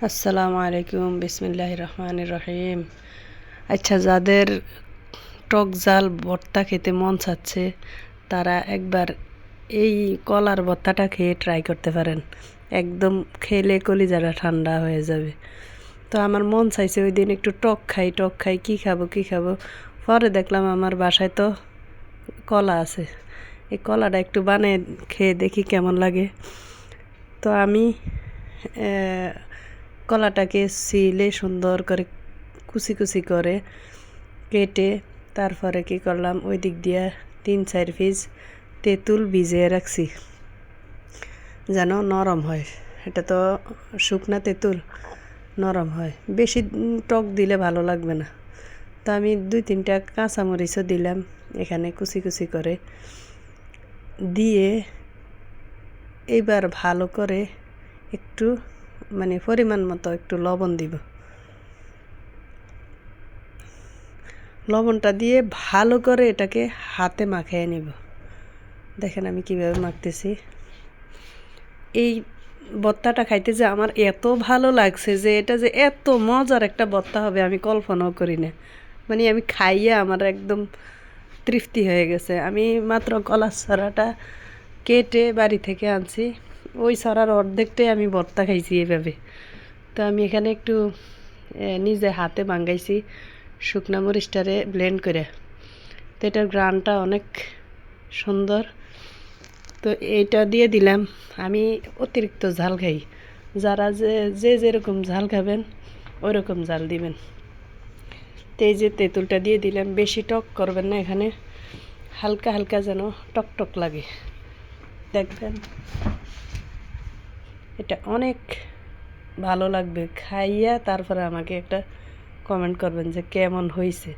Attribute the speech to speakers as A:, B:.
A: আসসালামু আলাইকুম বিসমিল্লাহির রহমানির রহিম। আচ্ছা, যাদের টক জাল ভর্তা খেতে মন চাচ্ছে তারা একবার এই কলার ভর্তাটা খেয়ে ট্রাই করতে পারেন। একদম খেলে কলিজাটা ঠান্ডা হয়ে যাবে। তো আমার মন চাইছে ওই দিন একটু টক খাই কী খাবো। পরে দেখলাম আমার বাসায় তো কলা আছে, এই কলাটা একটু বানিয়ে খেয়ে দেখি কেমন লাগে। তো আমি কলাটাকে ছিলে সুন্দর করে কুচি করে কেটে তারপরে কি করলাম, ওই দিক দিয়ে 3-4 পিস তেঁতুল ভিজিয়ে রাখছি যেন নরম হয়। এটা তো শুকনা তেঁতুল, নরম হয়। বেশি টক দিলে ভালো লাগবে না। তো আমি 2-3টা কাঁচামরিচও দিলাম এখানে কুচি করে দিয়ে এইবার ভালো করে একটু পরিমাণ মতো একটু লবণ দিব। লবণটা দিয়ে ভালো করে এটাকে হাতে মাখিয়ে নিব। দেখেন আমি কিভাবে মাখতেছি। এই ভর্তাটা খাইতে যে আমার এত ভালো লাগছে যে এটা যে এত মজার একটা ভর্তা হবে আমি কল্পনাও করি না। আমি খাইয়া আমার একদম তৃপ্তি হয়ে গেছে। আমি মাত্র কলার ছড়াটা কেটে বাড়ি থেকে আনছি, ওই ছড়ার অর্ধেকটাই আমি ভর্তা খাইছি এভাবে। তো আমি এখানে একটু নিজে হাতে ভাঙাইছি শুকনা মরিচটারে ব্লেন্ড করে। তো এটার গ্রানটা অনেক সুন্দর। তো এইটা দিয়ে দিলাম। আমি অতিরিক্ত ঝাল খাই, যারা যে যেরকম ঝাল খাবেন ওই রকম ঝাল দিবেন। তো এই যে তেঁতুলটা দিয়ে দিলাম, বেশি টক করবেন না, এখানে হালকা যেন টক লাগে। দেখবেন এটা অনেক ভালো লাগবে খাইয়া, তারপরে আমাকে একটা কমেন্ট করবেন যে কেমন হয়েছে।